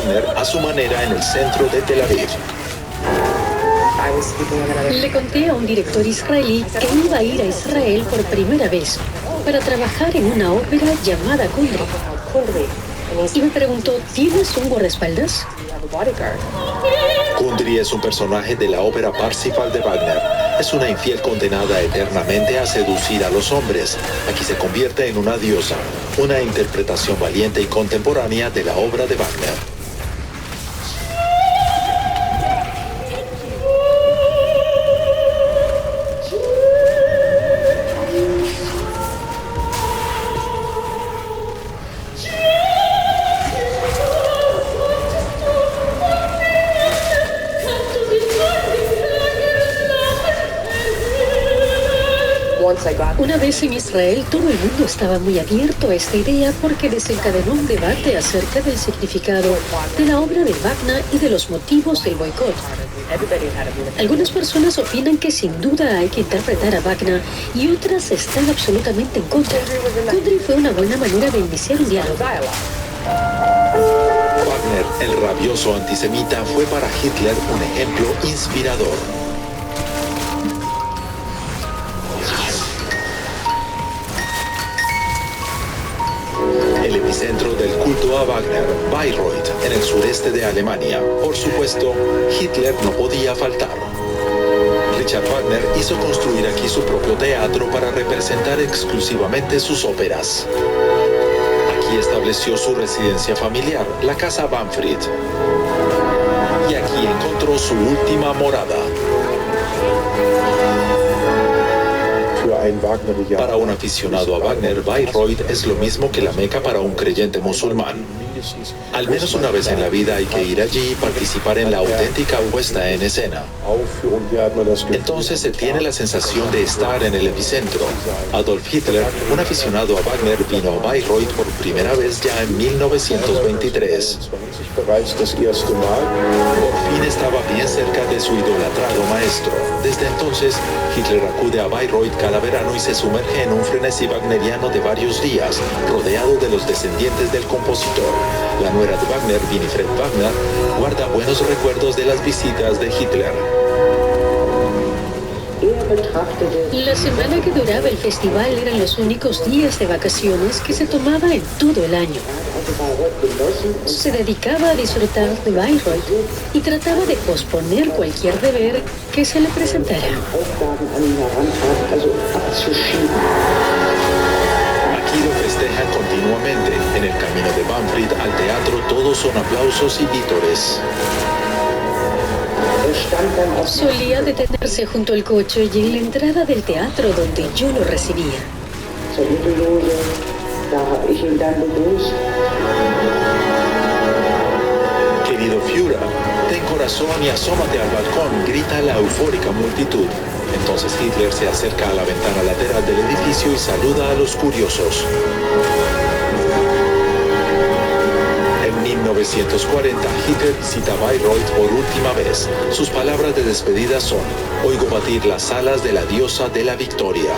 Wagner a su manera en el centro de Tel Aviv. Le conté a un director israelí que iba a ir a Israel por primera vez para trabajar en una ópera llamada Kundry. Y me preguntó, ¿tienes un guardaespaldas? Kundry es un personaje de la ópera Parsifal de Wagner. Es una infiel condenada eternamente a seducir a los hombres. Aquí se convierte en una diosa, una interpretación valiente y contemporánea de la obra de Wagner. Una vez en Israel, todo el mundo estaba muy abierto a esta idea porque desencadenó un debate acerca del significado de la obra de Wagner y de los motivos del boicot. Algunas personas opinan que sin duda hay que interpretar a Wagner y otras están absolutamente en contra. Kundry fue una buena manera de iniciar un diálogo. Wagner, el rabioso antisemita, fue para Hitler un ejemplo inspirador. El epicentro del culto a Wagner, Bayreuth, en el sureste de Alemania. Por supuesto, Hitler no podía faltar. Richard Wagner hizo construir aquí su propio teatro para representar exclusivamente sus óperas. Aquí estableció su residencia familiar, la Casa Banfried. Y aquí encontró su última morada. Para un aficionado a Wagner, Bayreuth es lo mismo que la Meca para un creyente musulmán. Al menos una vez en la vida hay que ir allí y participar en la auténtica puesta en escena. Entonces se tiene la sensación de estar en el epicentro. Adolf Hitler, un aficionado a Wagner, vino a Bayreuth por primera vez ya en 1923. Por fin estaba bien cerca de su idolatrado maestro. Desde entonces, Hitler acude a Bayreuth cada verano y se sumerge en un frenesí wagneriano de varios días, rodeado de los descendientes del compositor. La nuera de Wagner, Winifred Wagner, guarda buenos recuerdos de las visitas de Hitler. La semana que duraba el festival eran los únicos días de vacaciones que se tomaba en todo el año. Se dedicaba a disfrutar de Bayreuth y trataba de posponer cualquier deber que se le presentara. Aquí lo festejan continuamente. En el camino de Banfried al teatro todos son aplausos y vítores. Solía detenerse junto al coche y en la entrada del teatro donde yo lo recibía. Querido Führer, ten corazón y asómate al balcón, grita la eufórica multitud. Entonces Hitler se acerca a la ventana lateral del edificio y saluda a los curiosos. En 1940, Hitler visita Bayreuth por última vez. Sus palabras de despedida son: oigo batir las alas de la diosa de la victoria.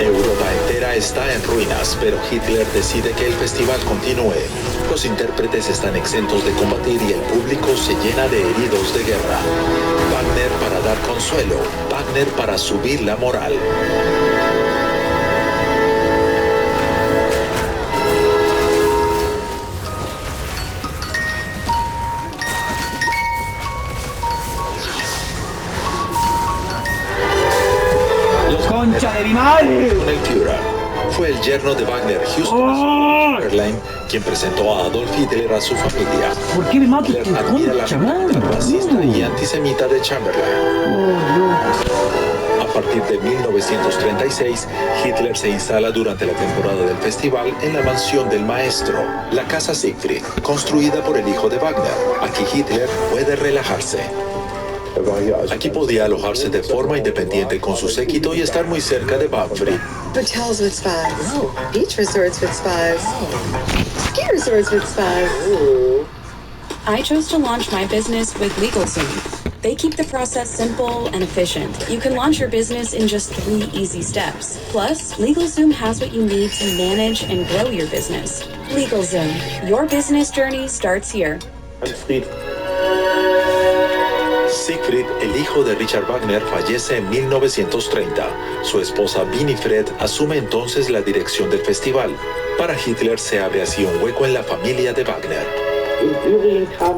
Europa entera está en ruinas, pero Hitler decide que el festival continúe. Los intérpretes están exentos de combatir y el público se llena de heridos de guerra. Wagner para dar consuelo, Wagner para subir la moral. ¡Concha de mi madre! Con el Führer. Fue el yerno de Wagner, Chamberlain, quien presentó a Adolf Hitler a su familia. ¿Por qué me matas Hitler tu admira la concha, conducta man? racista y antisemita de Chamberlain. A partir de 1936, Hitler se instala durante la temporada del festival en la mansión del maestro, la Casa Siegfried, construida por el hijo de Wagner. Aquí Hitler puede relajarse. Aquí podía alojarse de forma independiente con su séquito y estar muy cerca de Banfried. Hotels with spas, beach resorts with spas, ski resorts with spas. I chose to launch my business with LegalZoom. They keep the process simple and efficient. You can launch your business in just 3 easy steps. Plus, LegalZoom has what you need to manage and grow your business. LegalZoom, your business journey starts here. Siegfried, el hijo de Richard Wagner, fallece en 1930. Su esposa Winifred asume entonces la dirección del festival. Para Hitler se abre así un hueco en la familia de Wagner.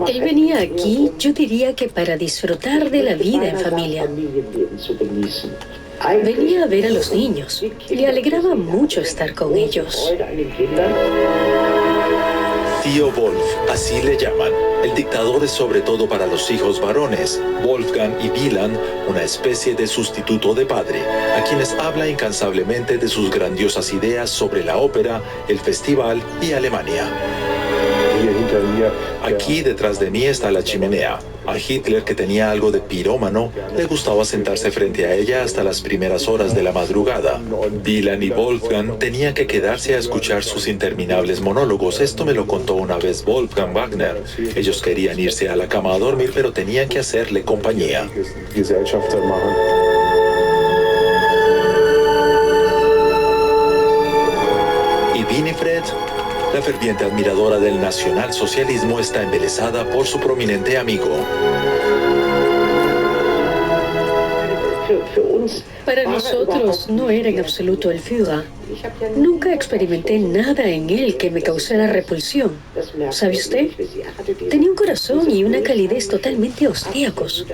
Él venía aquí, yo diría que para disfrutar de la vida en familia. Venía a ver a los niños. Le alegraba mucho estar con ellos. Tío Wolf, así le llaman. El dictador es sobre todo para los hijos varones, Wolfgang y Wieland, una especie de sustituto de padre, a quienes habla incansablemente de sus grandiosas ideas sobre la ópera, el festival y Alemania. Aquí detrás de mí está la chimenea. A Hitler, que tenía algo de pirómano, le gustaba sentarse frente a ella hasta las primeras horas de la madrugada. Dylan y Wolfgang tenían que quedarse a escuchar sus interminables monólogos. Esto me lo contó una vez Wolfgang Wagner. Ellos querían irse a la cama a dormir, pero tenían que hacerle compañía. Y Winifred, la ferviente admiradora del nacionalsocialismo, está embelesada por su prominente amigo. Para nosotros no era en absoluto el Führer. Nunca experimenté nada en él que me causara repulsión. ¿Sabe usted? Tenía un corazón y una calidez totalmente austríacos.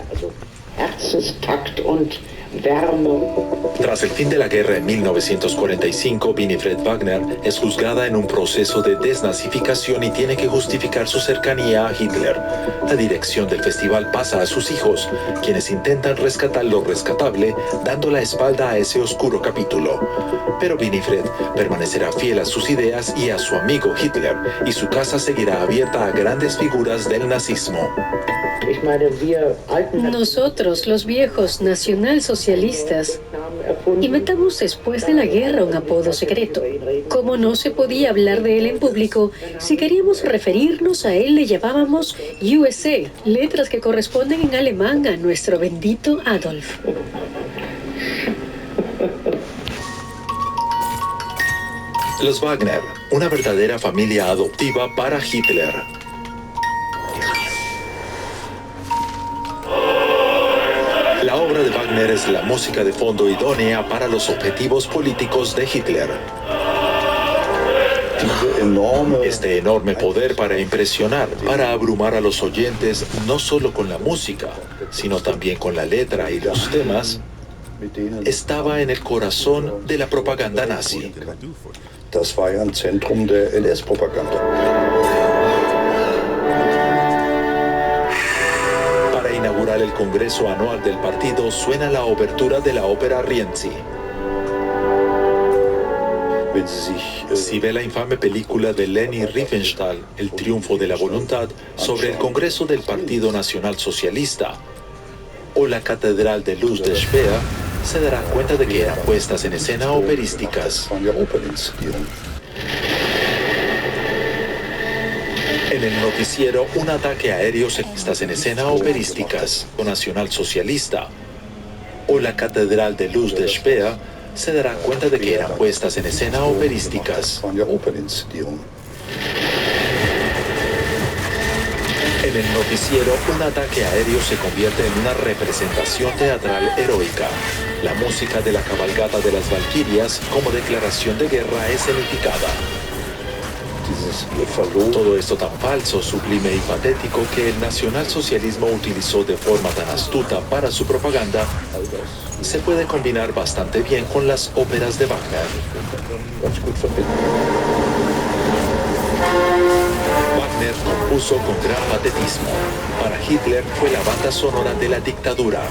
Tras el fin de la guerra en 1945, Winifred Wagner es juzgada en un proceso de desnazificación y tiene que justificar su cercanía a Hitler. La dirección del festival pasa a sus hijos, quienes intentan rescatar lo rescatable, dando la espalda a ese oscuro capítulo. Pero Winifred permanecerá fiel a sus ideas y a su amigo Hitler, y su casa seguirá abierta a grandes figuras del nazismo. Nosotros, los viejos nacionalsocialistas, inventamos después de la guerra un apodo secreto. Como no se podía hablar de él en público, si queríamos referirnos a él le llamábamos USA, letras que corresponden en alemán a nuestro bendito Adolf. Los Wagner, una verdadera familia adoptiva para Hitler. La obra de Wagner es la música de fondo idónea para los objetivos políticos de Hitler. Este enorme poder para impresionar, para abrumar a los oyentes, no solo con la música, sino también con la letra y los temas, estaba en el corazón de la propaganda nazi. Das war ja ein Zentrum der NS-Propaganda. Para inaugurar el Congreso Anual del partido suena la obertura de la ópera Rienzi. Si ve la infame película de Leni Riefenstahl, El triunfo de la voluntad, sobre el Congreso del Partido Nacional Socialista, o la Catedral de Luz de Speer, se dará cuenta de que eran puestas en escena operísticas. En el noticiero, un ataque aéreo se puestas en escena operísticas, o Nacional Socialista, o la Catedral de Luz de Speer, se dará cuenta de que eran puestas en escena operísticas. En el noticiero, un ataque aéreo se convierte en una representación teatral heroica. La música de la cabalgata de las Valquirias, como declaración de guerra, es escenificada. Todo esto tan falso, sublime y patético que el nacionalsocialismo utilizó de forma tan astuta para su propaganda, se puede combinar bastante bien con las óperas de Wagner. Wagner compuso con gran patetismo. Para Hitler fue la banda sonora de la dictadura.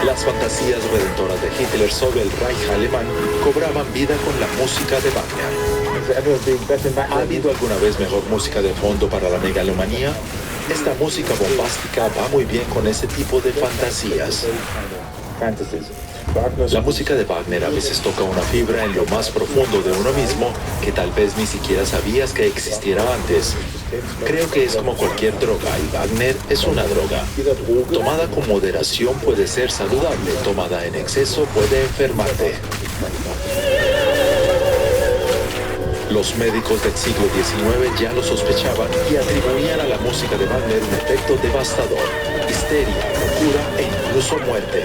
Las fantasías redentoras de Hitler sobre el Reich alemán cobraban vida con la música de Wagner. ¿Ha habido alguna vez mejor música de fondo para la megalomanía? Esta música bombástica va muy bien con ese tipo de fantasías. La música de Wagner a veces toca una fibra en lo más profundo de uno mismo que tal vez ni siquiera sabías que existiera antes. Creo que es como cualquier droga y Wagner es una droga. Tomada con moderación puede ser saludable, tomada en exceso puede enfermarte. Los médicos del siglo XIX ya lo sospechaban y atribuían a la música de Wagner un efecto devastador, histeria, locura e incluso muerte.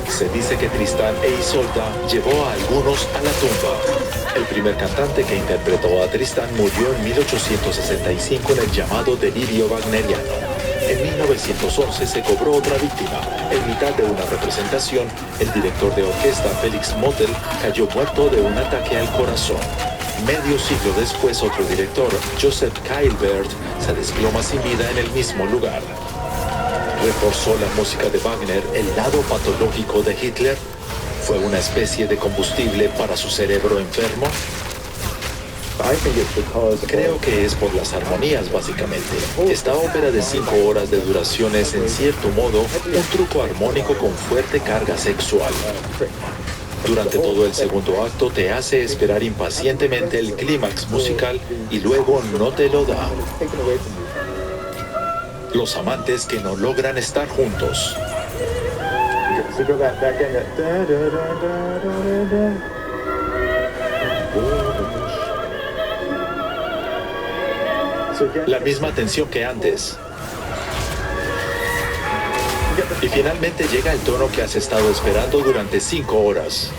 Se dice que Tristán e Isolda llevó a algunos a la tumba. El primer cantante que interpretó a Tristán murió en 1865 en el llamado delirio wagneriano. En 1911 se cobró otra víctima. En mitad de una representación, el director de orquesta Felix Motel cayó muerto de un ataque al corazón. Medio siglo después, otro director, Joseph Keilbert, se desploma sin vida en el mismo lugar. ¿Reforzó la música de Wagner el lado patológico de Hitler? ¿Fue una especie de combustible para su cerebro enfermo? Creo que es por las armonías, básicamente. Esta ópera de 5 horas de duración es, en cierto modo, un truco armónico con fuerte carga sexual. Durante todo el segundo acto te hace esperar impacientemente el clímax musical y luego no te lo da. Los amantes que no logran estar juntos. La misma tensión que antes. Y finalmente llega el tono que has estado esperando durante 5 horas.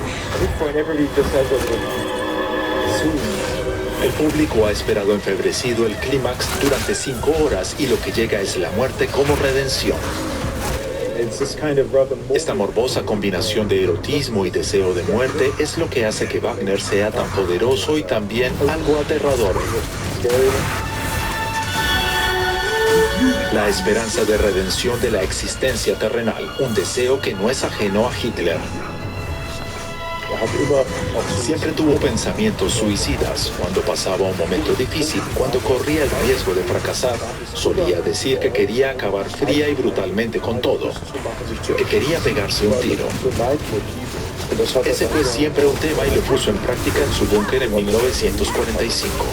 El público ha esperado enfebrecido el clímax durante 5 horas y lo que llega es la muerte como redención. Esta morbosa combinación de erotismo y deseo de muerte es lo que hace que Wagner sea tan poderoso y también algo aterrador. La esperanza de redención de la existencia terrenal, un deseo que no es ajeno a Hitler. Siempre tuvo pensamientos suicidas cuando pasaba un momento difícil, cuando corría el riesgo de fracasar. Solía decir que quería acabar fría y brutalmente con todo, que quería pegarse un tiro. Ese fue siempre un tema y lo puso en práctica en su búnker en 1945.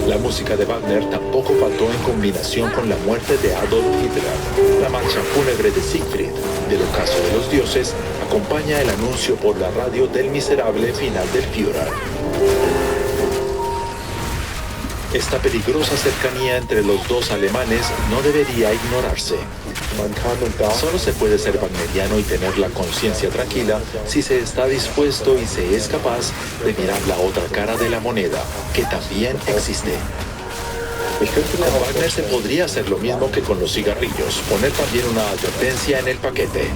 La música de Wagner tampoco faltó en combinación con la muerte de Adolf Hitler. La marcha fúnebre de Siegfried, del ocaso de los dioses, acompaña el anuncio por la radio del miserable final del Führer. Esta peligrosa cercanía entre los dos alemanes no debería ignorarse. Solo se puede ser wagneriano y tener la conciencia tranquila si se está dispuesto y se es capaz de mirar la otra cara de la moneda, que también existe. Con Wagner se podría hacer lo mismo que con los cigarrillos, poner también una advertencia en el paquete.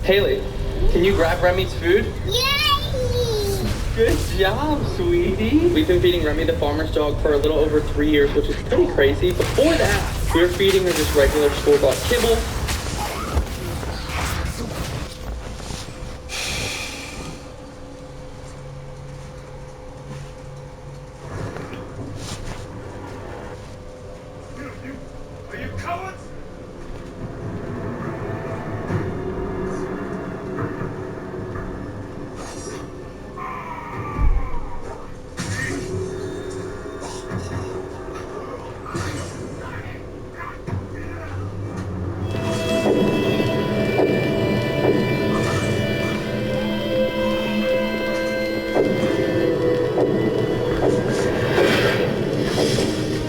Haley, can you grab Remy's food? Yay! Good job, sweetie. We've been feeding Remy the farmer's dog for a little over 3 years, which is pretty crazy. Before that, we were feeding her just regular store-bought kibble. Are you cowards?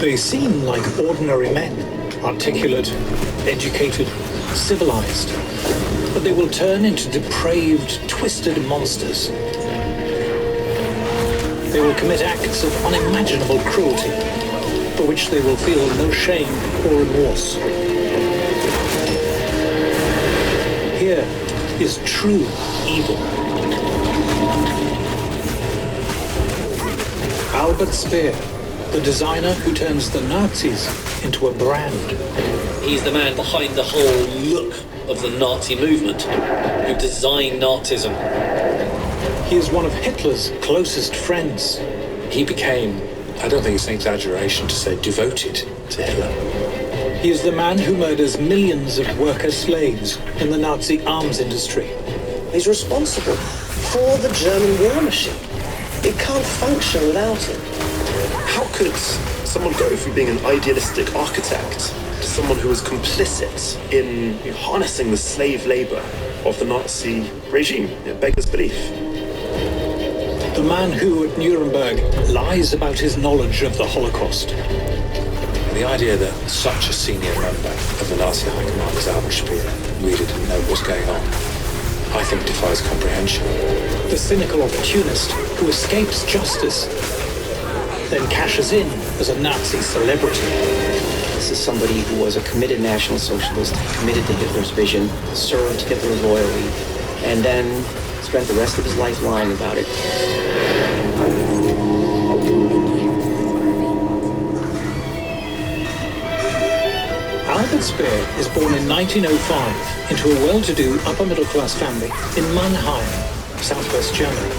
They seem like ordinary men, articulate, educated, civilized. But they will turn into depraved, twisted monsters. They will commit acts of unimaginable cruelty, for which they will feel no shame or remorse. Here is true evil. Albert Speer, the designer who turns the Nazis into a brand. He's the man behind the whole look of the Nazi movement, who designed Nazism. He is one of Hitler's closest friends. He became, I don't think it's an exaggeration to say, devoted to Hitler. He is the man who murders millions of worker slaves in the Nazi arms industry. He's responsible for the German war machine. It can't function without him. How could someone go from being an idealistic architect to someone who was complicit in harnessing the slave labor of the Nazi regime? It beggars belief. The man who at Nuremberg lies about his knowledge of the Holocaust. The idea that such a senior member of the Nazi high command as Albert Speer really didn't know what was going on, I think defies comprehension. The cynical opportunist who escapes justice, then cashes in as a Nazi celebrity. This is somebody who was a committed National Socialist, committed to Hitler's vision, served Hitler loyally, and then spent the rest of his life lying about it. Albert Speer is born in 1905 into a well-to-do upper-middle-class family in Mannheim, southwest Germany.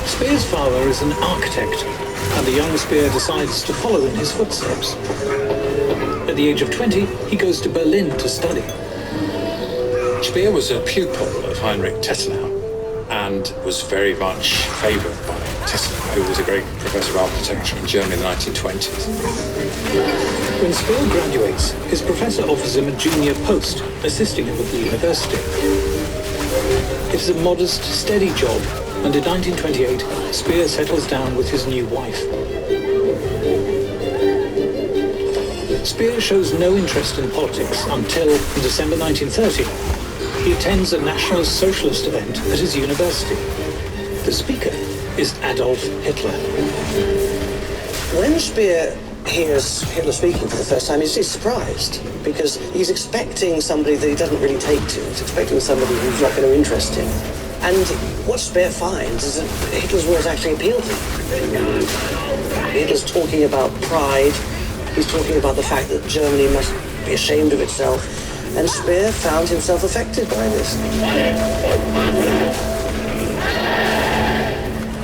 Speer's father is an architect, and the young Speer decides to follow in his footsteps. At the age of 20, he goes to Berlin to study. Speer was a pupil of Heinrich Tessenow and was very much favoured by Tessenow, who was a great professor of architecture in Germany in the 1920s. When Speer graduates, his professor offers him a junior post, assisting him at the university. It is a modest, steady job, and in 1928, Speer settles down with his new wife. Speer shows no interest in politics until, in December 1930, he attends a National Socialist event at his university. The speaker is Adolf Hitler. When Speer hears Hitler speaking for the first time, he's surprised, because he's expecting somebody that he doesn't really take to. He's expecting somebody who's not going to interest him. And what Speer finds is that Hitler's words actually appeal to him. Hitler's talking about pride. He's talking about the fact that Germany must be ashamed of itself. And Speer found himself affected by this.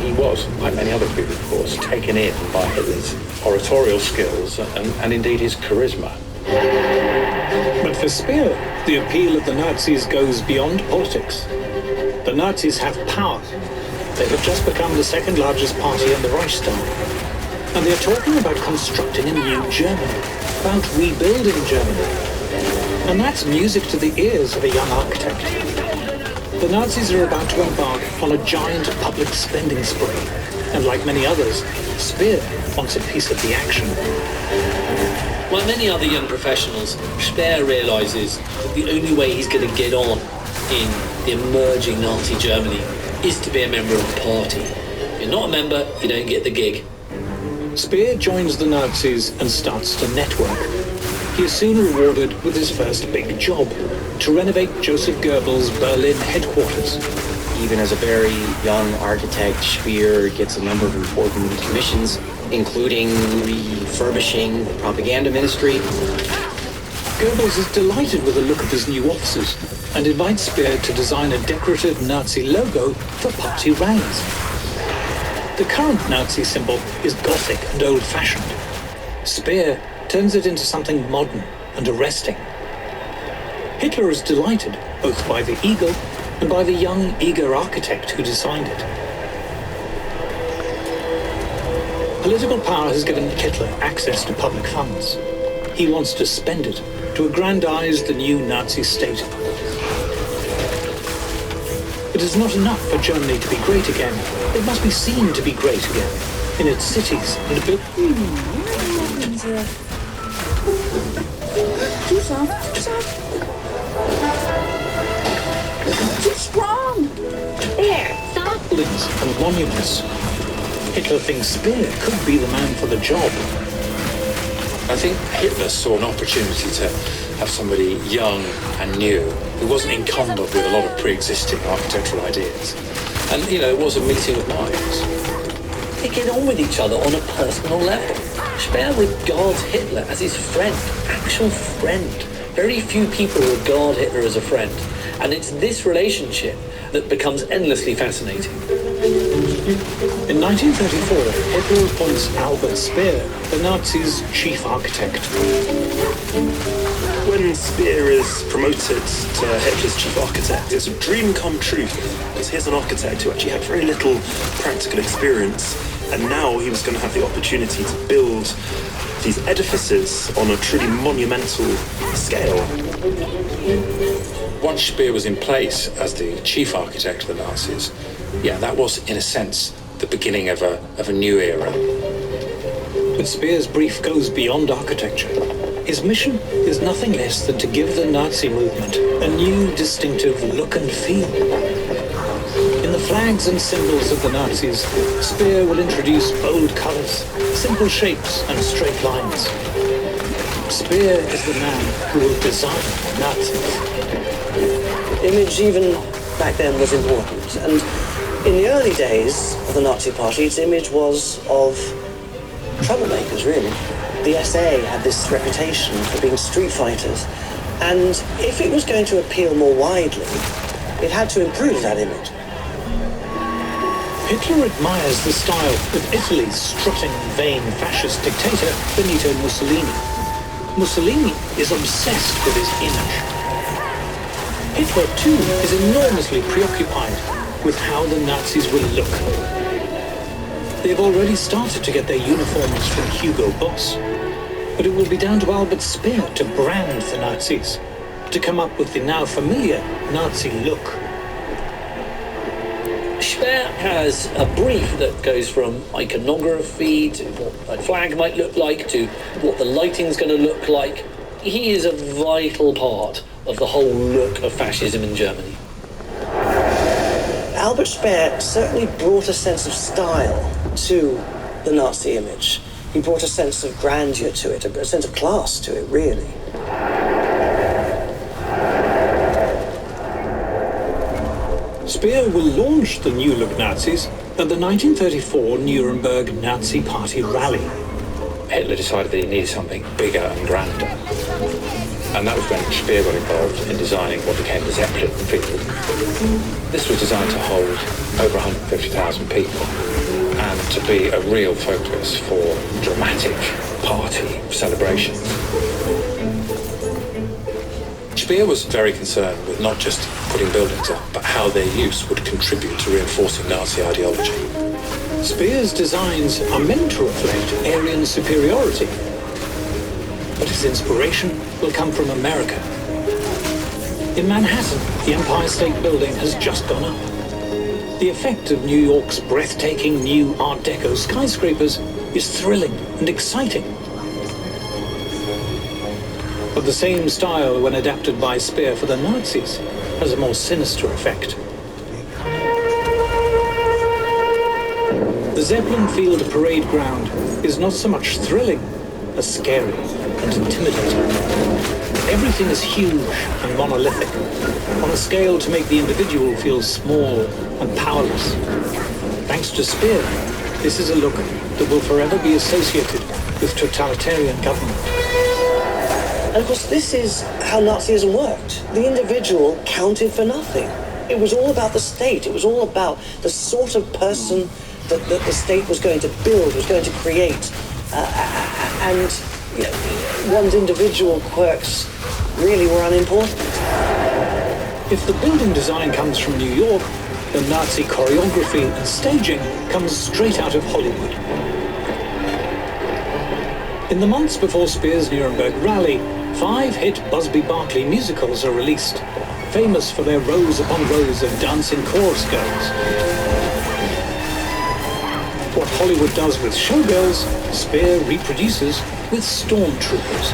He was, like many other people, of course, taken in by Hitler's oratorial skills and indeed his charisma. But for Speer, the appeal of the Nazis goes beyond politics. The Nazis have power. They have just become the second largest party in the Reichstag. And they're talking about constructing a new Germany, about rebuilding Germany. And that's music to the ears of a young architect. The Nazis are about to embark on a giant public spending spree. And like many others, Speer wants a piece of the action. Like many other young professionals, Speer realises that the only way he's going to get on in the emerging Nazi Germany is to be a member of the party. If you're not a member, you don't get the gig. Speer joins the Nazis and starts to network. He is soon rewarded with his first big job, to renovate Joseph Goebbels' Berlin headquarters. Even as a very young architect, Speer gets a number of important commissions, including refurbishing the propaganda ministry. Goebbels is delighted with the look of his new offices and invites Speer to design a decorative Nazi logo for party rallies. The current Nazi symbol is Gothic and old-fashioned. Speer turns it into something modern and arresting. Hitler is delighted both by the eagle and by the young, eager architect who designed it. Political power has given Hitler access to public funds. He wants to spend it to aggrandize the new Nazi state. It is not enough for Germany to be great again. It must be seen to be great again in its cities and Too soft, too soft. Too strong. There, stop. buildings and monuments. Hitler thinks Speer could be the man for the job. I think Hitler saw an opportunity to have somebody young and new who wasn't encumbered with a lot of pre-existing architectural ideas. And, it was a meeting of minds. They get on with each other on a personal level. Speer regards Hitler as his friend, actual friend. Very few people regard Hitler as a friend. And it's this relationship that becomes endlessly fascinating. In 1934, Hitler appoints Albert Speer, the Nazis' chief architect. When Speer is promoted to Hitler's chief architect, it's a dream come true, because here's an architect who actually had very little practical experience, and now he was going to have the opportunity to build these edifices on a truly monumental scale. Once Speer was in place as the chief architect of the Nazis, that was, in a sense, the beginning of a new era. But Speer's brief goes beyond architecture. His mission is nothing less than to give the Nazi movement a new distinctive look and feel. In the flags and symbols of the Nazis, Speer will introduce bold colors, simple shapes and straight lines. Speer is the man who will design Nazis. Image, even back then, was important. And in the early days of the Nazi Party, its image was of troublemakers, really. The SA had this reputation for being street fighters, and if it was going to appeal more widely, it had to improve that image. Hitler admires the style of Italy's strutting, vain fascist dictator Benito Mussolini. Mussolini is obsessed with his image. Hitler, too, is enormously preoccupied with how the Nazis will look. They've already started to get their uniforms from Hugo Boss, but it will be down to Albert Speer to brand the Nazis, to come up with the now familiar Nazi look. Speer has a brief that goes from iconography to what a flag might look like to what the lighting's going to look like. He is a vital part of the whole look of fascism in Germany. Albert Speer certainly brought a sense of style to the Nazi image. He brought a sense of grandeur to it, a sense of class to it, really. Speer will launch the New Look Nazis at the 1934 Nuremberg Nazi Party rally. Hitler decided that he needed something bigger and grander. And that was when Speer got involved in designing what became the Zeppelin field. This was designed to hold over 150,000 people and to be a real focus for dramatic party celebrations. Speer was very concerned with not just putting buildings up, but how their use would contribute to reinforcing Nazi ideology. Speer's designs are meant to reflect Aryan superiority, but his inspiration will come from America. In Manhattan, the Empire State Building has just gone up. The effect of New York's breathtaking new Art Deco skyscrapers is thrilling and exciting. But the same style, when adapted by Speer for the Nazis, has a more sinister effect. The Zeppelin Field parade ground is not so much thrilling as scary and intimidating. Everything is huge and monolithic, on a scale to make the individual feel small and powerless. Thanks to Speer, this is a look that will forever be associated with totalitarian government. And of course, this is how Nazism worked. The individual counted for nothing. It was all about the state. It was all about the sort of person that the state was going to build, was going to create. And one's individual quirks really were unimportant. If the building design comes from New York, the Nazi choreography and staging comes straight out of Hollywood. In the months before Speer's Nuremberg rally, 5 hit Busby Berkeley musicals are released, famous for their rows upon rows of dancing chorus girls. What Hollywood does with showgirls, Speer reproduces with stormtroopers.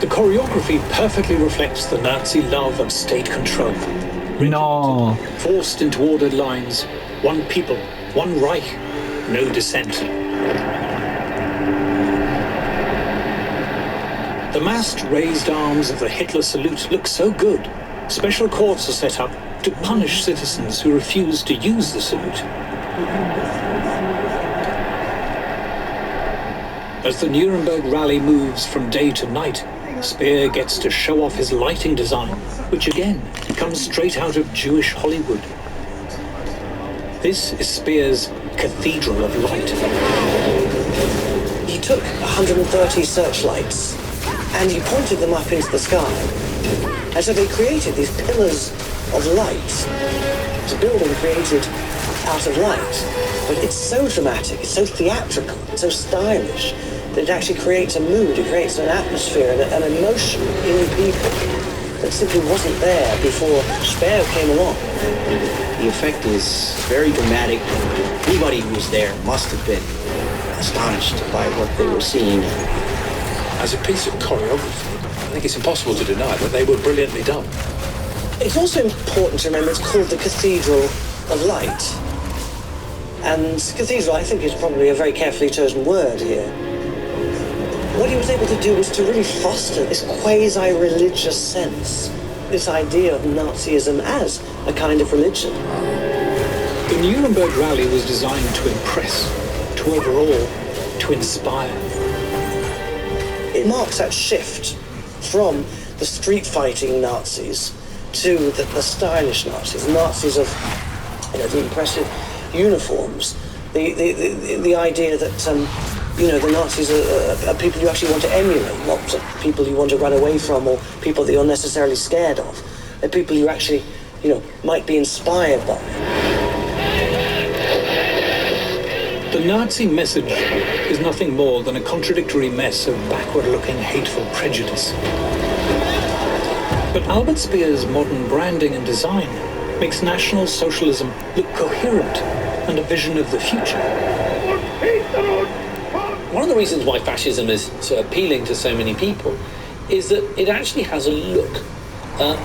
The choreography perfectly reflects the Nazi love of state control. No. Forced into ordered lines, one people, one Reich, no dissent. The massed raised arms of the Hitler salute look so good, special courts are set up to punish citizens who refuse to use the salute. As the Nuremberg rally moves from day to night, Speer gets to show off his lighting design, which again comes straight out of Jewish Hollywood. This is Speer's Cathedral of Light. He took 130 searchlights and he pointed them up into the sky. And so they created these pillars of light. It's a building created out of light. But it's so dramatic, it's so theatrical, it's so stylish, that it actually creates a mood, it creates an atmosphere and an emotion in people that simply wasn't there before Speer came along. The effect is very dramatic. Anybody who was there must have been astonished by what they were seeing. As a piece of choreography, I think it's impossible to deny that they were brilliantly done. It's also important to remember it's called the Cathedral of Light. And cathedral, I think, is probably a very carefully chosen word here. What he was able to do was to really foster this quasi-religious sense, this idea of Nazism as a kind of religion. The Nuremberg rally was designed to impress, to overawe, to inspire. It marks that shift from the street-fighting Nazis to the stylish Nazis, Nazis of the impressive uniforms, the idea that the Nazis are people you actually want to emulate, not people you want to run away from or people that you're necessarily scared of. They're people you actually, might be inspired by. The Nazi message is nothing more than a contradictory mess of backward-looking, hateful prejudice. But Albert Speer's modern branding and design makes National Socialism look coherent and a vision of the future. One of the reasons why fascism is so appealing to so many people is that it actually has a look.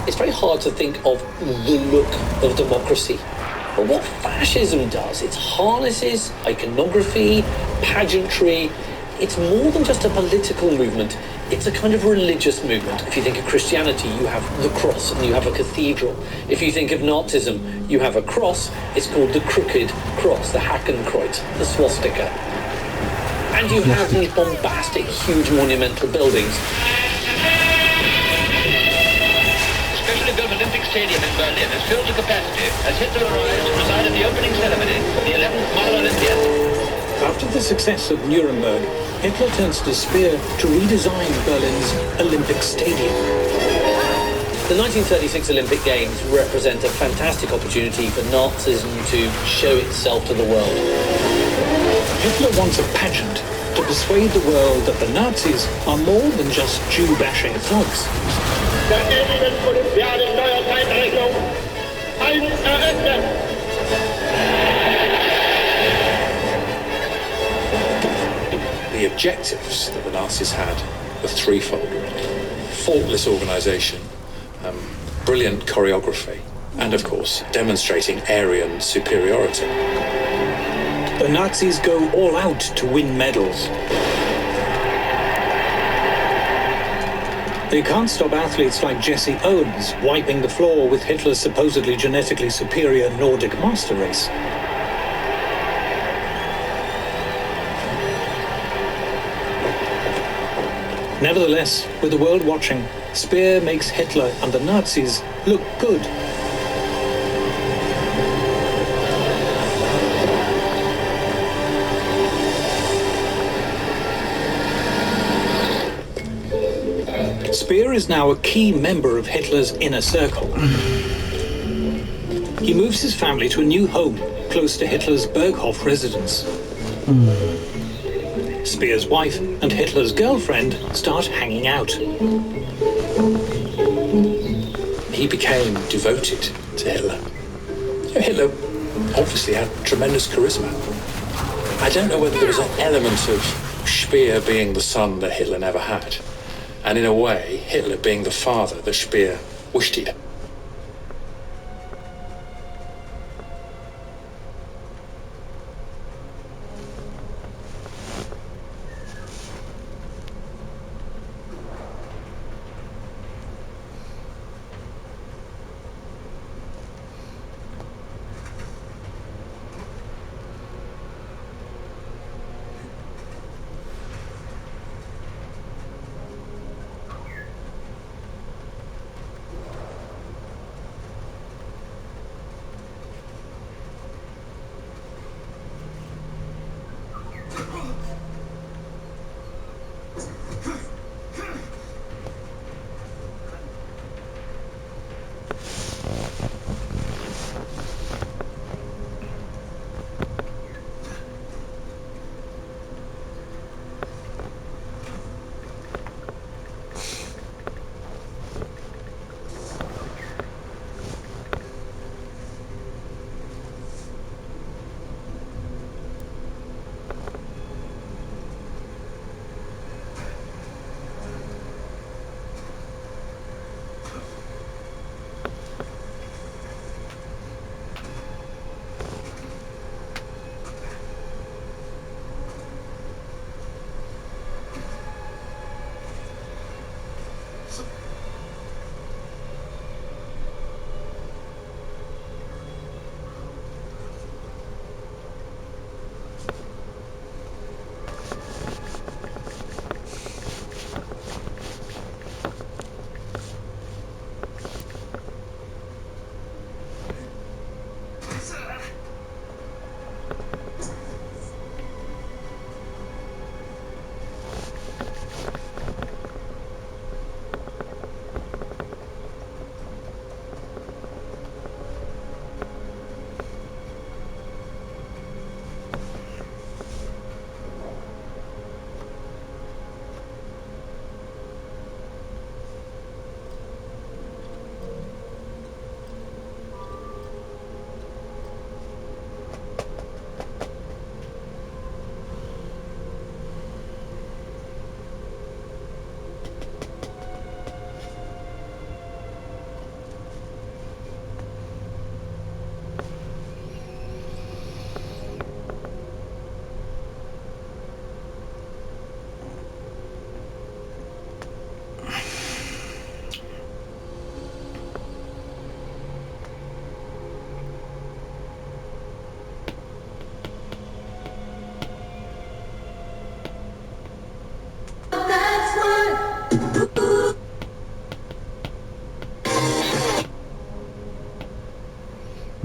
It's very hard to think of the look of democracy. But what fascism does, it harnesses iconography, pageantry. It's more than just a political movement. It's a kind of religious movement. If you think of Christianity, you have the cross and you have a cathedral. If you think of Nazism, you have a cross. It's called the crooked cross, the Hakenkreuz, the swastika. And you have these bombastic, huge monumental buildings. Specially built Olympic Stadium in Berlin is filled to capacity as Hitler arrives to preside at the opening ceremony of the 11th Model Olympiad. After the success of Nuremberg, Hitler turns to Speer to redesign Berlin's Olympic Stadium. The 1936 Olympic Games represent a fantastic opportunity for Nazism to show itself to the world. Hitler wants a pageant to persuade the world that the Nazis are more than just Jew-bashing thugs. The objectives that the Nazis had were threefold: faultless organisation, brilliant choreography, and of course, demonstrating Aryan superiority. The Nazis go all out to win medals. They can't stop athletes like Jesse Owens wiping the floor with Hitler's supposedly genetically superior Nordic master race. Nevertheless, with the world watching, Speer makes Hitler and the Nazis look good. Speer is now a key member of Hitler's inner circle. He moves his family to a new home close to Hitler's Berghof residence. Speer's wife and Hitler's girlfriend start hanging out. He became devoted to Hitler. Hitler obviously had tremendous charisma. I don't know whether there was an element of Speer being the son that Hitler never had, and in a way, Hitler being the father that Speer wished he'd.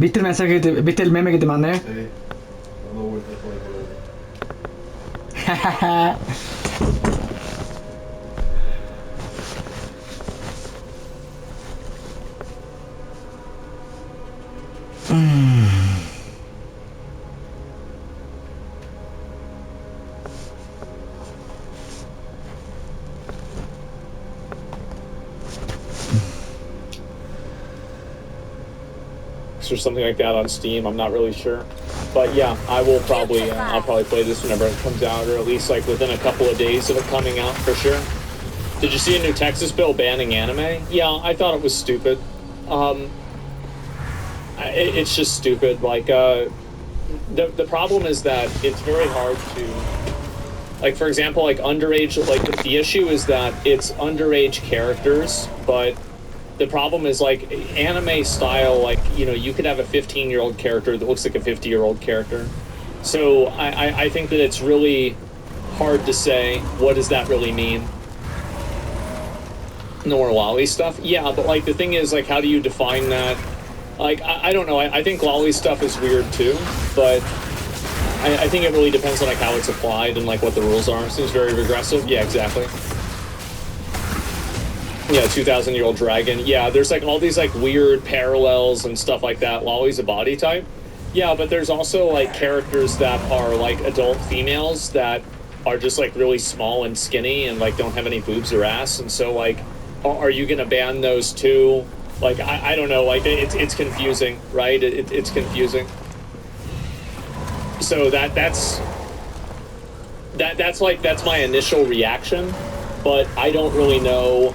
¿Viste el mensaje viste el meme que te mandé? Sí. Dando vueltas por el or something like that on Steam. I'm not really sure, but yeah, I will probably I'll probably play this whenever it comes out, or at least like within a couple of days of it coming out for sure. Did you see a new Texas bill banning anime? Yeah, I thought it was stupid. It's just stupid. Like the problem is that it's very hard to, like, for example, like underage, like the issue is that it's underage characters, but the problem is, like, anime style, like, you know, you could have a 15-year-old character that looks like a 50-year-old character. So I think that it's really hard to say, what does that really mean? No more lolly stuff? Yeah, but, like, the thing is, like, how do you define that? Like, I don't know. I think lolly stuff is weird, too, but I think it really depends on, like, how it's applied and, like, what the rules are. It seems very regressive. Yeah, exactly. Yeah, 2,000-year-old dragon. Yeah, there's like all these like weird parallels and stuff like that. Lolly's a body type. Yeah, but there's also like characters that are like adult females that are just like really small and skinny and like don't have any boobs or ass. And so like, are you gonna ban those too? Like, I don't know. Like it's confusing, right? It's confusing. So that's my initial reaction, but I don't really know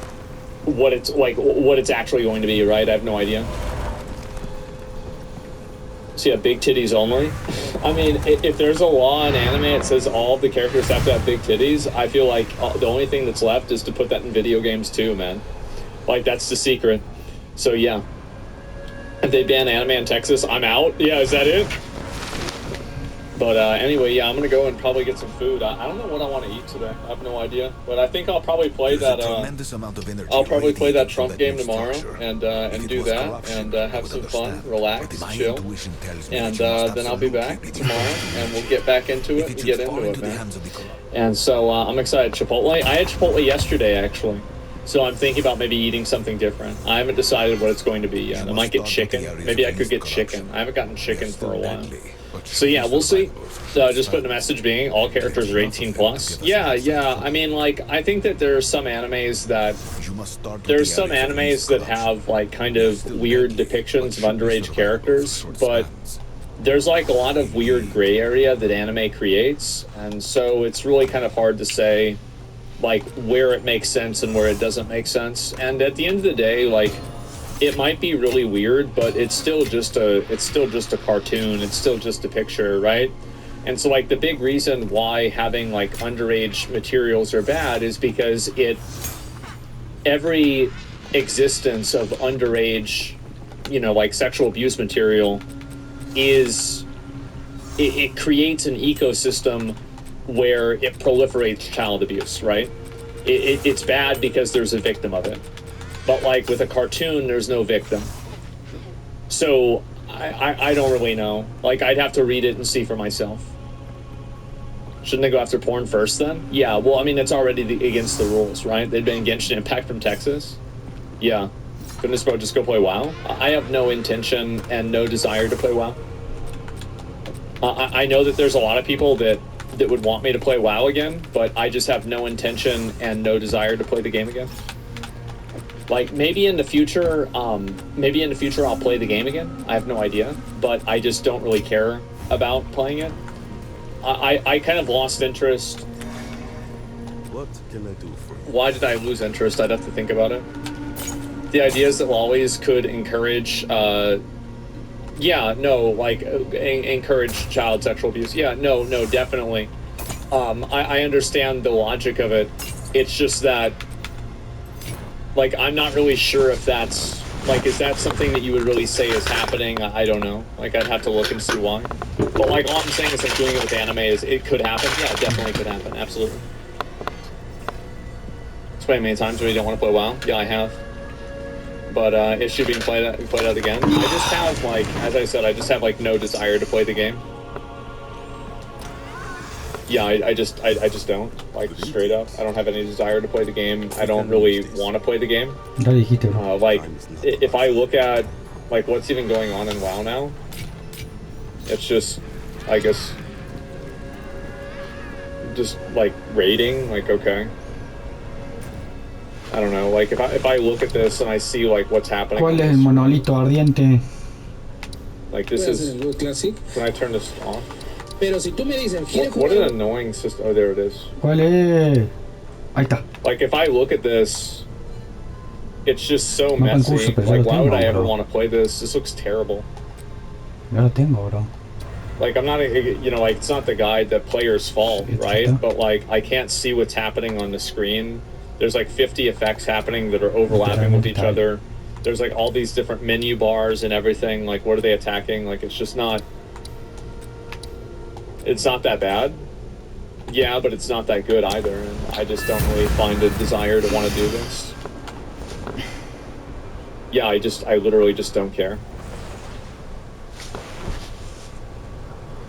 what it's like, what it's actually going to be, right? I have no idea. So yeah, big titties only. I mean, if there's a law in anime that says all of the characters have to have big titties, I feel like the only thing that's left is to put that in video games too, man. Like, that's the secret. So yeah, if they ban anime in Texas, I'm out. Yeah, is that it? But anyway, yeah, I'm gonna go and probably get some food. I don't know what I want to eat today. I have no idea. But I think I'll probably play that. I'll probably play that Trump game tomorrow and do that and have some fun, relax, chill, and then I'll be back tomorrow and we'll get back into it and get into it, man. And so I'm excited. Chipotle. I had Chipotle yesterday, actually. So I'm thinking about maybe eating something different. I haven't decided what it's going to be yet. I might get chicken. Maybe I could get chicken. I haven't gotten chicken for a while. So yeah, we'll see. Just putting a message being all characters are 18 plus. Yeah. I mean, like, I think that there are some animes that have like kind of weird depictions of underage characters, but there's like a lot of weird gray area that anime creates, and so it's really kind of hard to say like where it makes sense and where it doesn't make sense. And at the end of the day, like, it might be really weird, but it's still just a cartoon. It's still just a picture, right? And so like the big reason why having like underage materials are bad is because every existence of underage, you know, like sexual abuse material it creates an ecosystem where it proliferates child abuse, right? It's bad because there's a victim of it. But like with a cartoon, there's no victim. So I don't really know. Like, I'd have to read it and see for myself. Shouldn't they go after porn first then? Yeah, well, I mean, it's already against the rules, right? They've been Genshin Impact from Texas. Yeah. Couldn't this bro just go play WoW? I have no intention and no desire to play WoW. I know that there's a lot of people that would want me to play WoW again, but I just have no intention and no desire to play the game again. Like, maybe in the future I'll play the game again. I have no idea, but I just don't really care about playing it. I kind of lost interest. What can I do for you? Why did I lose interest? I'd have to think about it. The idea is that lollies could encourage, encourage child sexual abuse. Yeah, no, definitely. I understand the logic of it. It's just that, like, I'm not really sure if that's, like, is that something that you would really say is happening? I don't know. Like, I'd have to look and see why. But, like, all I'm saying is, like, doing it with anime is, it could happen. Yeah, it definitely could happen. Absolutely. It's played many times when you don't want to play WoW. Yeah, I have. but it should be played out again. I just have, like, as I said, I just have, like, no desire to play the game. Yeah, I just don't, like, straight up. I don't have any desire to play the game. I don't really want to play the game. Like, if I look at, like, what's even going on in WoW now, it's just, I guess, just, like, raiding, like, okay. I don't know, like, if I look at this and I see, like, what's happening. ¿Cuál es el monolito ardiente? Like, this is... Can I turn this off? Pero si tú me dices, what an annoying system. Oh, there it is. ¿Cuál es? Ahí está. Like, if I look at this, it's just so messy. Like, why would I ever want to play this? This looks terrible. Ya lo tengo, bro. Like, I'm not, you know, like, it's not the guide, the player's fault, right? But, like, I can't see what's happening on the screen. There's, like, 50 effects happening that are overlapping with each other. There's, like, all these different menu bars and everything. Like, what are they attacking? Like, it's just not... It's not that bad. Yeah, but it's not that good either. And I just don't really find a desire to want to do this. Yeah, I literally just don't care.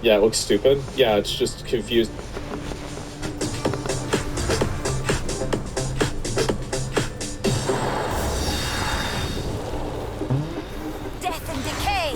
Yeah, it looks stupid. Yeah, it's just confused. Death and decay.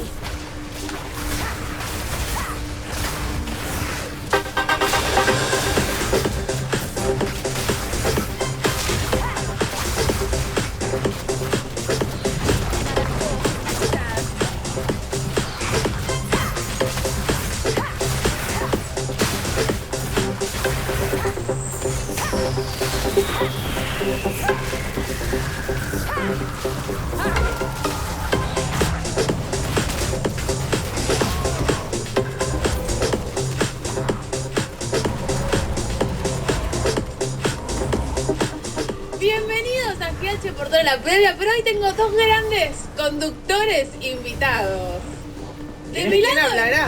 Bienvenidos aquí a Che por toda la previa, pero hoy tengo dos grandes conductores invitados. De mi ¿Quién lado, hablará?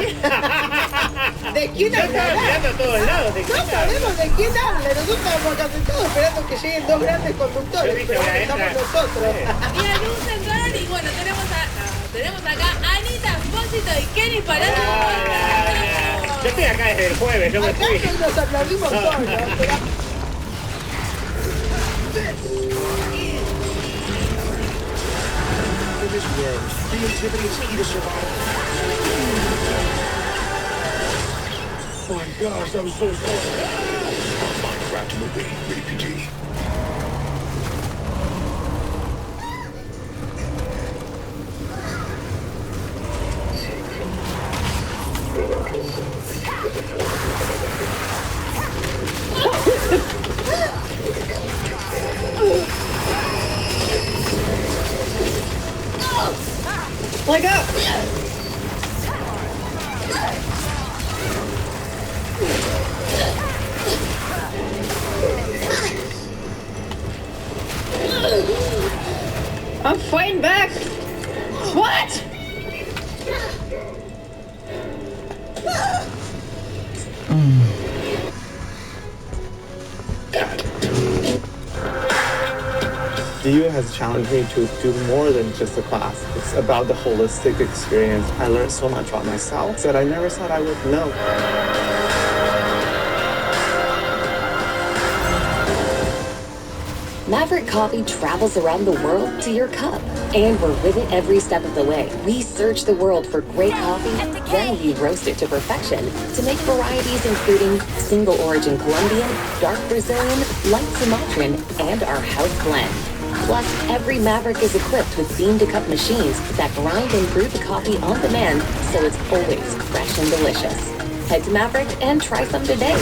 ¿De quién hablará? Estaba mirando a todos lados. No sabemos de quién habla. Nosotros estamos casi todos esperando que lleguen dos grandes conductores. Pero bueno, estamos nosotros. y a luz entraron y bueno, tenemos acá a Anita Espósito y Kenny Parado. Yo estoy acá desde el jueves, yo me Acá fui. nos aplaudimos solos. In this world, creativity is key to survival. Oh my gosh, that was so fun. Minecraft movie, rated PG. Like up! I'm fighting back! What? DU has challenged me to do more than just a class. It's about the holistic experience. I learned so much about myself that I never thought I would know. Maverick Coffee travels around the world to your cup, and we're with it every step of the way. We search the world for great coffee, then we roast it to perfection to make varieties including single origin Colombian, dark Brazilian, light Sumatran, and our house blend. Plus, every Maverick is equipped with bean-to-cup machines that grind and brew the coffee on demand, so it's always fresh and delicious. Head to Maverick and try some today.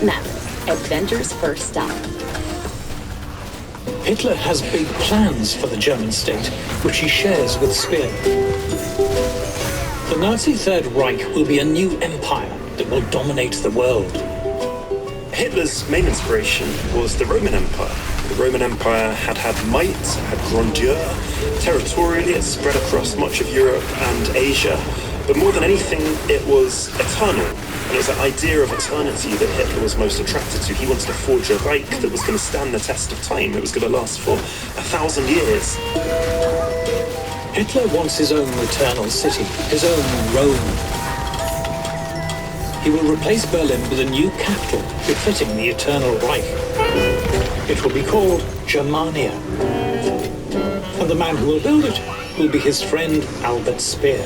Maverick, adventure's first stop. Hitler has big plans for the German state, which he shares with Speer. The Nazi Third Reich will be a new empire that will dominate the world. Hitler's main inspiration was the Roman Empire. The Roman Empire had might, had grandeur. Territorially, it spread across much of Europe and Asia. But more than anything, it was eternal. And it was that idea of eternity that Hitler was most attracted to. He wanted to forge a Reich that was going to stand the test of time. It was going to last for 1,000 years. Hitler wants his own eternal city, his own Rome. He will replace Berlin with a new capital befitting the Eternal Reich. It will be called Germania. And the man who will build it will be his friend Albert Speer.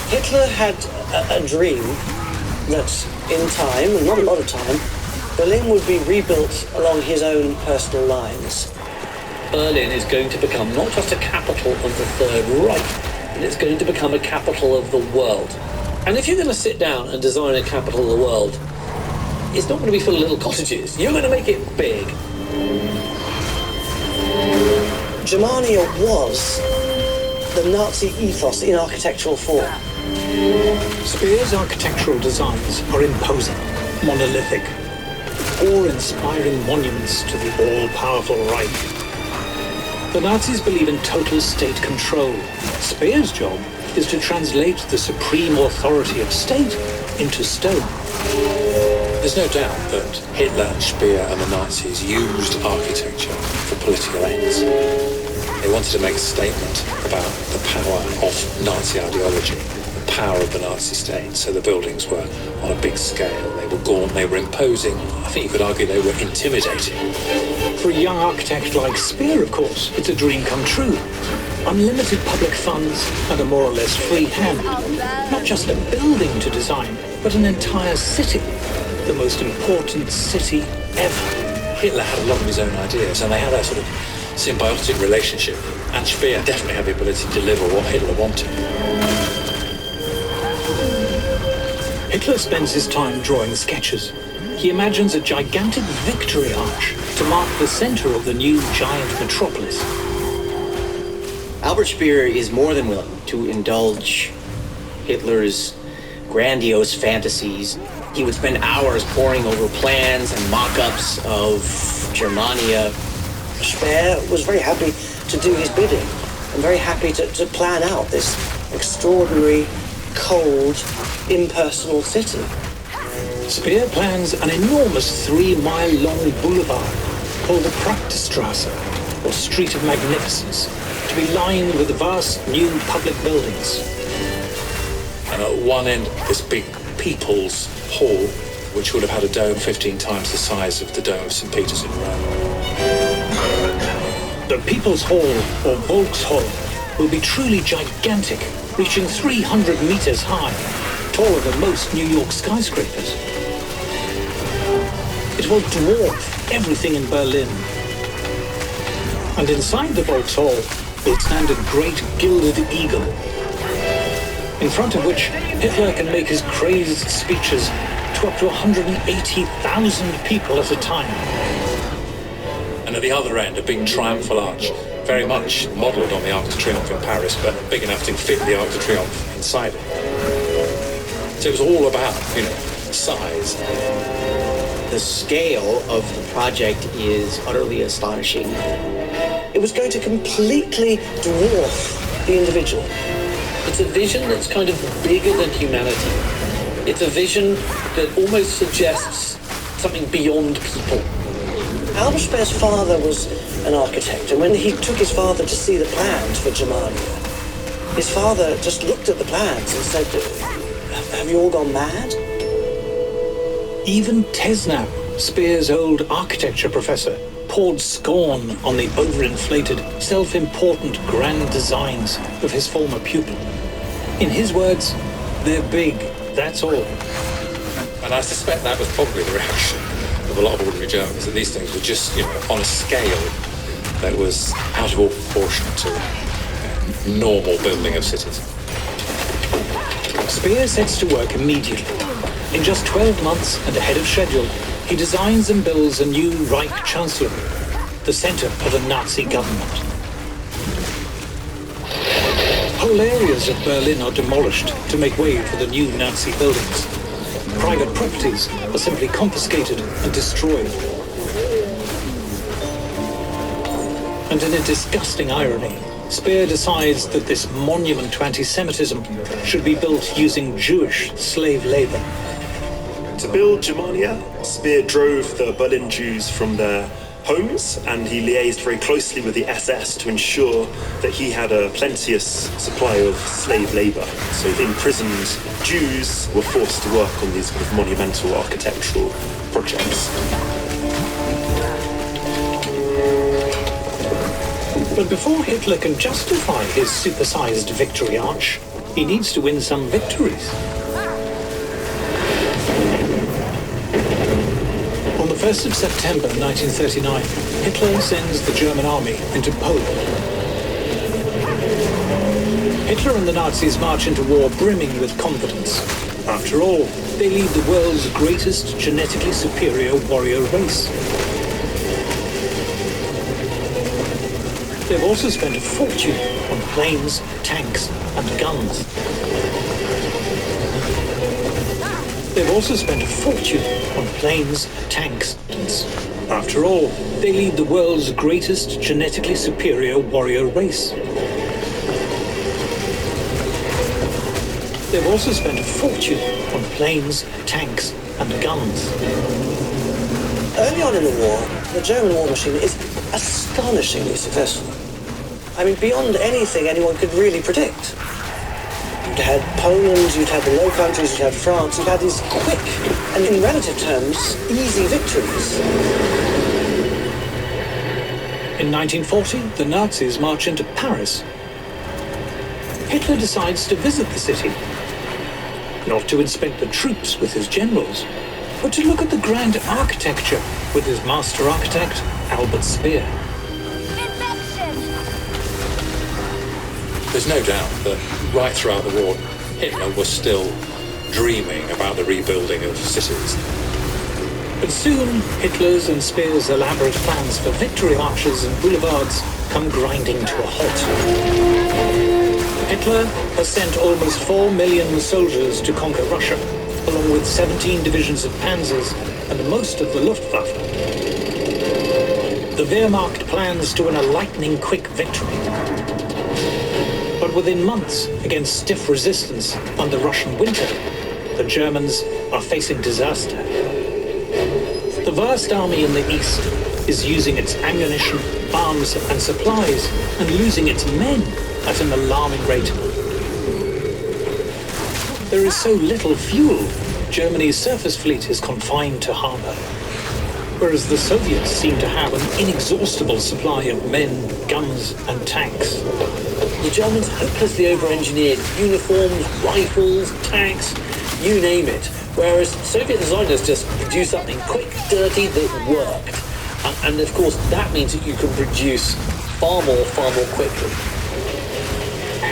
Hitler had a dream that in time, and not a lot of time, Berlin would be rebuilt along his own personal lines. Berlin is going to become not just a capital of the Third Reich, but it's going to become a capital of the world. And if you're going to sit down and design a capital of the world, it's not going to be full of little cottages. You're going to make it big. Germania was the Nazi ethos in architectural form. Speer's architectural designs are imposing, monolithic, awe-inspiring monuments to the all-powerful Reich. The Nazis believe in total state control. Speer's job is to translate the supreme authority of state into stone. There's no doubt that Hitler, Speer and the Nazis used architecture for political ends. They wanted to make a statement about the power of Nazi ideology, the power of the Nazi state. So the buildings were on a big scale. They were gaunt, they were imposing. I think you could argue they were intimidating. For a young architect like Speer, of course, it's a dream come true. Unlimited public funds and a more or less free hand. Not just a building to design, but an entire city. The most important city ever. Hitler had a lot of his own ideas, and they had a sort of symbiotic relationship. And Speer definitely had the ability to deliver what Hitler wanted. Hitler spends his time drawing sketches. He imagines a gigantic victory arch to mark the center of the new giant metropolis. Albert Speer is more than willing to indulge Hitler's grandiose fantasies. He would spend hours poring over plans and mock-ups of Germania. Speer was very happy to do his bidding and very happy to plan out this extraordinary, cold, impersonal city. Speer plans an enormous 3-mile-long boulevard called the Prachtstrasse, or Street of Magnificence, to be lined with vast new public buildings. And at one end, this big People's Hall, which would have had a dome 15 times the size of the dome of St. Peter's in Rome. The People's Hall, or Volkshall, will be truly gigantic, reaching 300 meters high, taller than most New York skyscrapers. It will dwarf everything in Berlin. And inside the Volkshall will stand a great gilded eagle, in front of which Hitler can make his crazed speeches to up to 180,000 people at a time. And at the other end, a big triumphal arch, very much modelled on the Arc de Triomphe in Paris, but big enough to fit the Arc de Triomphe inside it. So it was all about, size. The scale of the project is utterly astonishing. It was going to completely dwarf the individual. It's a vision that's kind of bigger than humanity. It's a vision that almost suggests something beyond people. Albert Speer's father was an architect, and when he took his father to see the plans for Germania, his father just looked at the plans and said, "Have you all gone mad?" Even Tesnap, Speer's old architecture professor, poured scorn on the overinflated, self-important grand designs of his former pupil. In his words, they're big, that's all. And I suspect that was probably the reaction of a lot of ordinary Germans, that these things were just, on a scale that was out of all proportion to normal building of cities. Speer sets to work immediately. In just 12 months and ahead of schedule, he designs and builds a new Reich Chancellery, the center of the Nazi government. Whole areas of Berlin are demolished to make way for the new Nazi buildings. Private properties are simply confiscated and destroyed. And in a disgusting irony, Speer decides that this monument to anti-Semitism should be built using Jewish slave labor. To build Germania, Speer drove the Berlin Jews from their homes, and he liaised very closely with the SS to ensure that he had a plenteous supply of slave labor. So imprisoned Jews were forced to work on these kind of monumental architectural projects. But before Hitler can justify his supersized victory arch, he needs to win some victories. On the 1st of September 1939, Hitler sends the German army into Poland. Hitler and the Nazis march into war brimming with confidence. After all, they lead the world's greatest genetically superior warrior race. They've also spent a fortune on planes, tanks, and guns. They've also spent a fortune on planes, tanks, and after all, they lead the world's greatest genetically superior warrior race. They've also spent a fortune on planes, tanks, and guns. Early on in the war, the German war machine is astonishingly successful. I mean, beyond anything anyone could really predict. You'd had Poland, you'd had the Low Countries, you'd had France, you'd had these quick and, in relative terms, easy victories. In 1940, the Nazis march into Paris. Hitler decides to visit the city, not to inspect the troops with his generals, but to look at the grand architecture with his master architect, Albert Speer. There's no doubt that right throughout the war, Hitler was still dreaming about the rebuilding of cities. But soon, Hitler's and Speer's elaborate plans for victory arches and boulevards come grinding to a halt. Hitler has sent almost 4 million soldiers to conquer Russia, along with 17 divisions of panzers and most of the Luftwaffe. The Wehrmacht plans to win a lightning-quick victory. But within months, against stiff resistance under Russian winter, the Germans are facing disaster. The vast army in the east is using its ammunition, arms, and supplies and losing its men at an alarming rate. There is so little fuel, Germany's surface fleet is confined to harbor, whereas the Soviets seem to have an inexhaustible supply of men, guns, and tanks. The Germans hopelessly over-engineered uniforms, rifles, tanks, you name it, whereas Soviet designers just produced something quick, dirty, that worked. And of course, that means that you can produce far more quickly.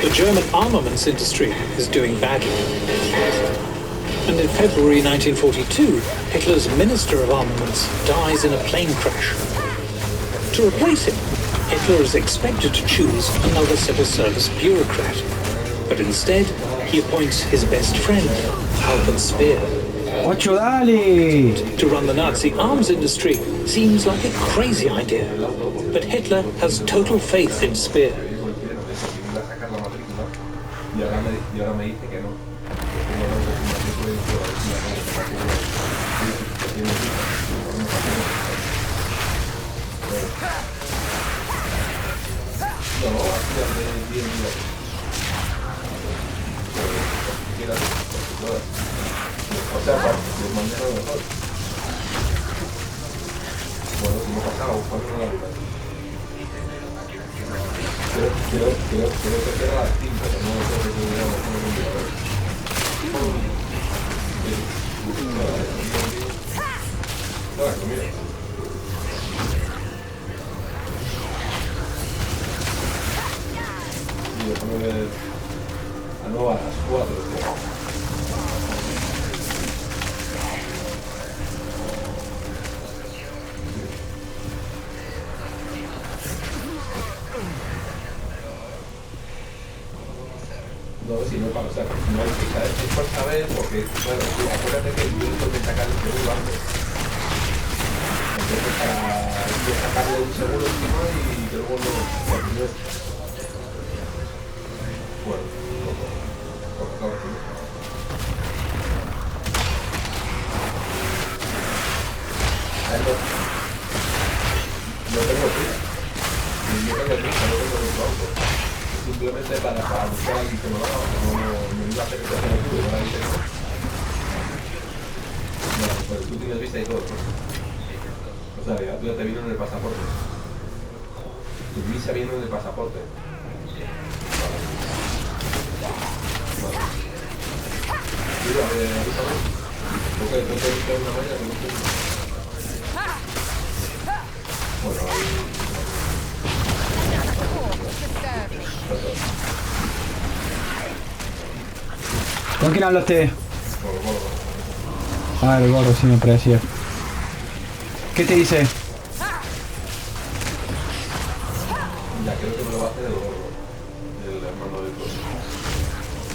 The German armaments industry is doing badly. And in February 1942, Hitler's Minister of Armaments dies in a plane crash. To replace him, Hitler is expected to choose another civil service bureaucrat. But instead, he appoints his best friend, Albert Speer. Ocho, dale! To run the Nazi arms industry seems like a crazy idea. But Hitler has total faith in Speer. O sea, para de mañana mejor. Bueno, si no pasaba, buscando una vida. Quiero que sea a las 5, pero no sé si voy a poner un día. Nada, comida. Y déjame ver. Ah, no, a las 4. No, si no para, o sea, no hay que saber, es por saber, porque, bueno, acuérdate que el viento te saca el seguro antes. Entonces, para sacarle un seguro encima y que luego no. Bueno, no tengo prisa. Yo tengo prisa, no tengo mucho auto. Simplemente para buscar a alguien que me lo haga, no iba a hacer que te haga el culo, ahora dice que no. No, pues tú tienes vista y todo, pues. O sea, ya te vino en el pasaporte. Tu visa viene en el pasaporte. Vale. Mira, avísame. Ok, no te he visto de una manera, te gusta. Bueno, ahí... ¿Con quién hablaste? Ah, el gordo, sí me parecía. ¿Qué te dice? Ya creo que me lo va a hacer el gordo, el hermano del gordo.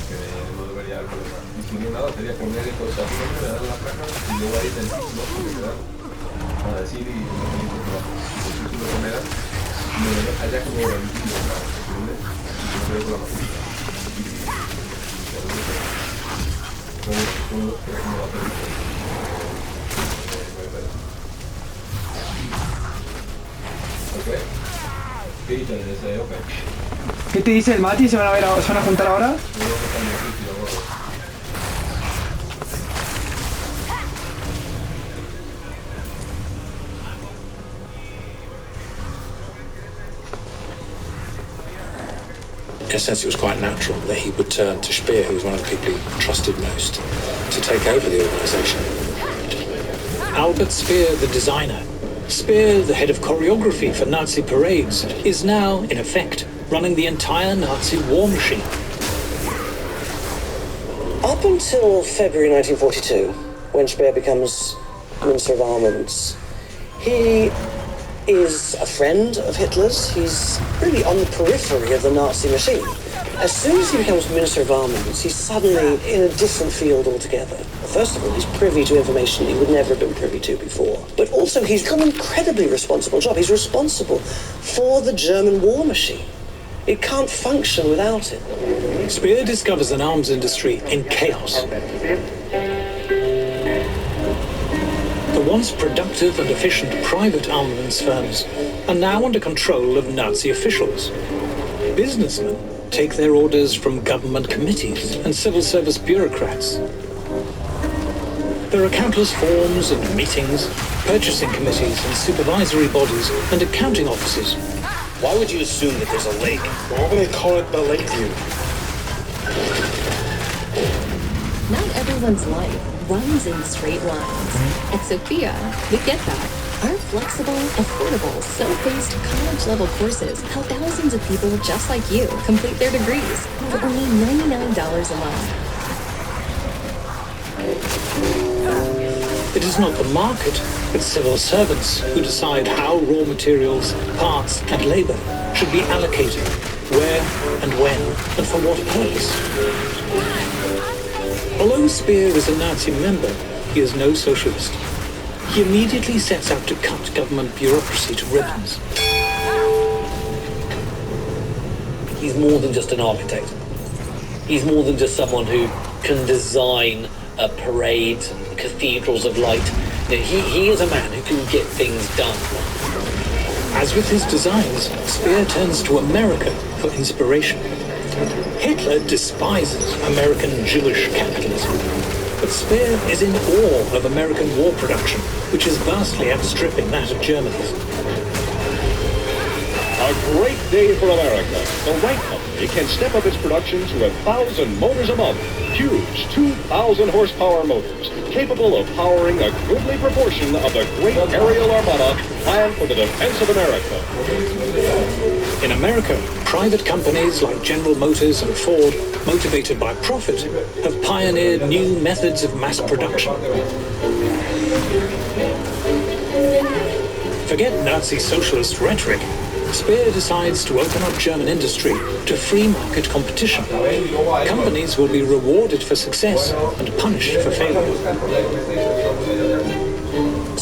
Que no debería haber problema. Y si no nada, sería poner el coche a tu nombre, le dan la placa y luego ahí del título que te dan a decir y no tenéis que trabajo. El título que me dan, me lo deja ya como garantido, ¿entiendes? Y no creo con la matrícula. ¿Cómo va a hacer esto? Ok. ¿Qué dice ese? Ok. ¿Qué te dice el Mati? ¿Se van a ver, se van a juntar ahora? In a sense, it was quite natural that he would turn to Speer, who was one of the people he trusted most, to take over the organisation. Albert Speer, the designer, Speer, the head of choreography for Nazi parades, is now, in effect, running the entire Nazi war machine. Up until February 1942, when Speer becomes Minister of Armaments, he is a friend of Hitler's. He's really on the periphery of the Nazi machine. As soon as he becomes Minister of Armaments, he's suddenly in a different field altogether. First of all, he's privy to information he would never have been privy to before. But also, he's got an incredibly responsible job. He's responsible for the German war machine. It can't function without it. Speer discovers an arms industry in chaos. The once productive and efficient private armaments firms are now under control of Nazi officials. Businessmen take their orders from government committees and civil service bureaucrats. There are countless forms and meetings, purchasing committees and supervisory bodies and accounting offices. Why would you assume that there's a lake? Why would they call it the Lakeview? Not everyone's life runs in straight lines. At Sophia, we get that. Our flexible, affordable, self-paced college-level courses help thousands of people just like you complete their degrees for only $99 a month. It is not the market, but civil servants who decide how raw materials, parts, and labor should be allocated, where and when, and for what purpose. Although Speer is a Nazi member, he is no socialist. He immediately sets out to cut government bureaucracy to ribbons. He's more than just an architect. He's more than just someone who can design parades and cathedrals of light. You know, he is a man who can get things done. As with his designs, Speer turns to America for inspiration. Hitler despises American Jewish capitalism, but Speer is in awe of American war production, which is vastly outstripping that of Germany's. A great day for America. The right company can step up its production to 1,000 motors a month. Huge 2,000 horsepower motors, capable of powering a goodly proportion of the great aerial armada planned for the defense of America. In America, private companies like General Motors and Ford, motivated by profit, have pioneered new methods of mass production. Forget Nazi socialist rhetoric. Speer decides to open up German industry to free market competition. Companies will be rewarded for success and punished for failure.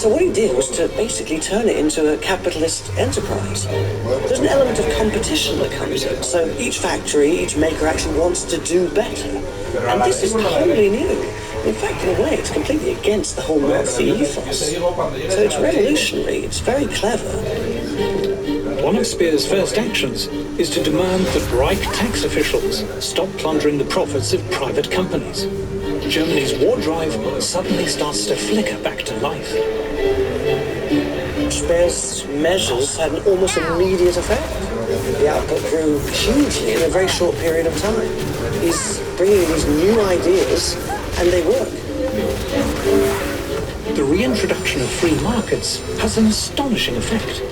So what he did was to basically turn it into a capitalist enterprise. There's an element of competition that comes in. So each factory, each maker actually wants to do better. And this is totally new. In fact, in a way, it's completely against the whole Nazi ethos. So it's revolutionary. It's very clever. One of Speer's first actions is to demand that Reich tax officials stop plundering the profits of private companies. Germany's war drive suddenly starts to flicker back to life. Speer's measures had an almost immediate effect. The output grew hugely in a very short period of time. He's bringing these new ideas, and they work. The reintroduction of free markets has an astonishing effect.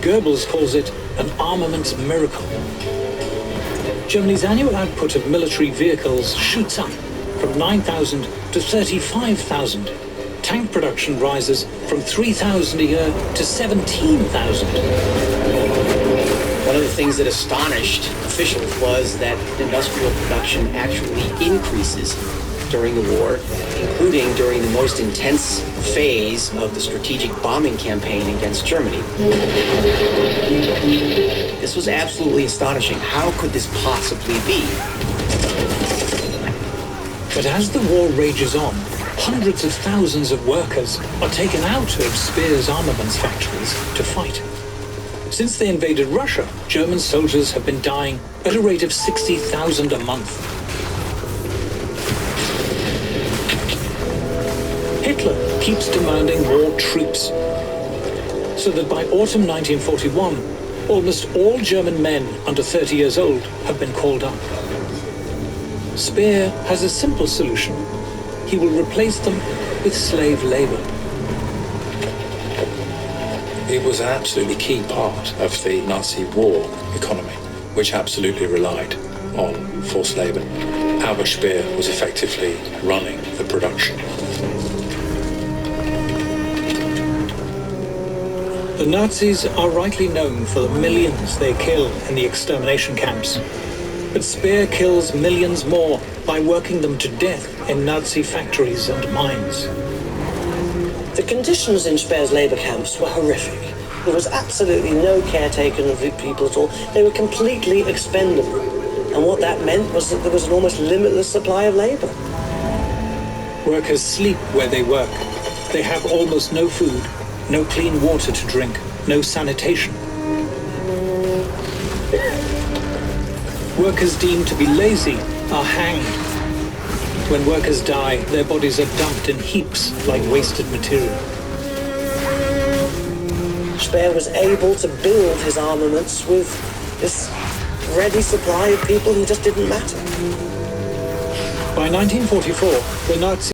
Goebbels calls it an armaments miracle. Germany's annual output of military vehicles shoots up from 9,000 to 35,000. Tank production rises from 3,000 a year to 17,000. One of the things that astonished officials was that industrial production actually increases during the war, including during the most intense phase of the strategic bombing campaign against Germany. This was absolutely astonishing. How could this possibly be? But as the war rages on, hundreds of thousands of workers are taken out of Speer's armaments factories to fight. Since they invaded Russia, German soldiers have been dying at a rate of 60,000 a month. Hitler keeps demanding more troops, so that by autumn 1941, almost all German men under 30 years old have been called up. Speer has a simple solution. He will replace them with slave labor. It was an absolutely key part of the Nazi war economy, which absolutely relied on forced labor. Albert Speer was effectively running the production. The Nazis are rightly known for the millions they kill in the extermination camps. But Speer kills millions more by working them to death in Nazi factories and mines. The conditions in Speer's labor camps were horrific. There was absolutely no care taken of the people at all. They were completely expendable. And what that meant was that there was an almost limitless supply of labor. Workers sleep where they work. They have almost no food, no clean water to drink, no sanitation. Workers deemed to be lazy are hanged. When workers die, their bodies are dumped in heaps like wasted material. Speer was able to build his armaments with this ready supply of people who just didn't matter. By 1944, the Nazis